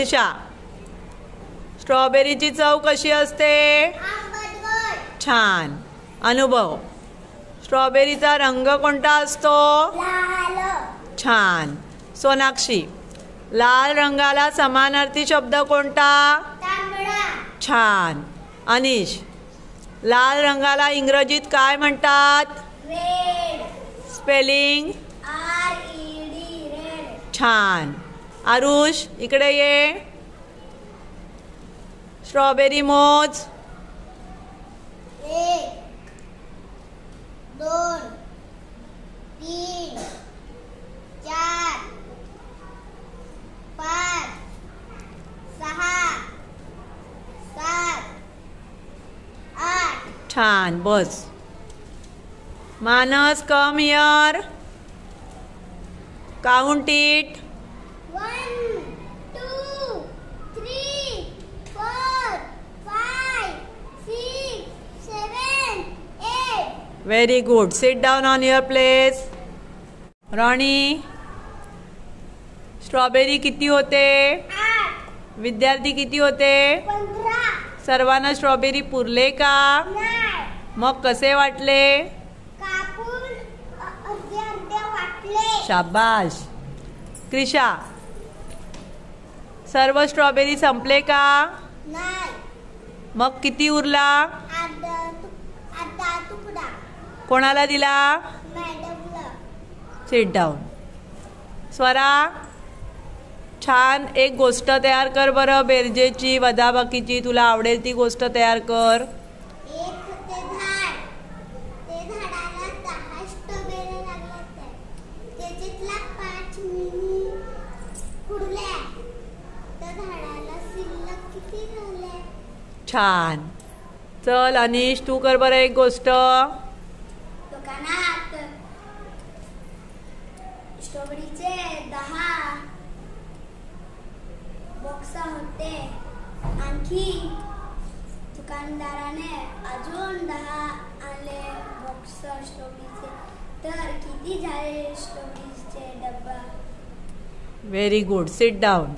त्रिशा, स्ट्रॉबेरीची चव कशी असते? छान. अनुभव, स्ट्रॉबेरीचा रंग कोणता असतो? छान. सोनाक्षी, लाल रंगाला समानार्थी शब्द कोणता? छान. अनिश, लाल रंगाला इंग्रजीत काय म्हणतात? स्पेलिंग? छान. आरुष, इकडे ये. स्ट्रॉबेरी मोज. 1 2 3 4 5 6 7 8. छान. बस. Manas, come here. Count it. 1 2 3 4 5 6 7 8. Very good. Sit down on your place. रॉणी, स्ट्रॉबेरी किती होते? 8. विद्यार्थी किती होते? 15. सर्वांना स्ट्रॉबेरी पुरले का? नाही. मग कसे वाटले? कापून अर्धे अर्धे वाटले. शाबाश. क्रिशा, सर्व स्ट्रॉबेरी संपले का? नाही. मग किती उरला? अर्धा तुकडा. कोणाला दिला? मॅडमला. Sit down. स्वरा, छान एक गोष्ट तयार कर बरं. बेरजेची, वजाबाकीची, तुला आवडेल ती गोष्ट तयार कर. एक होते झाड. ते झाडाला 10 स्ट्रॉबेरी लागल्या. त्याच्यातला 5 मिनी फुडल्या. त्या झाडाला शिल्लक किती राहिल्या? छान. चल अनिश, तू कर बरं एक गोष्ट. दुकानात स्ट्रॉबेरीचे 10 बॉक्स होते. आणखी दुकानदाराने अजून 10 आणले बॉक्स स्ट्रॉबेरीचे. तर किती झाले स्ट्रॉबेरीचे डब्बा? Very good. Sit down.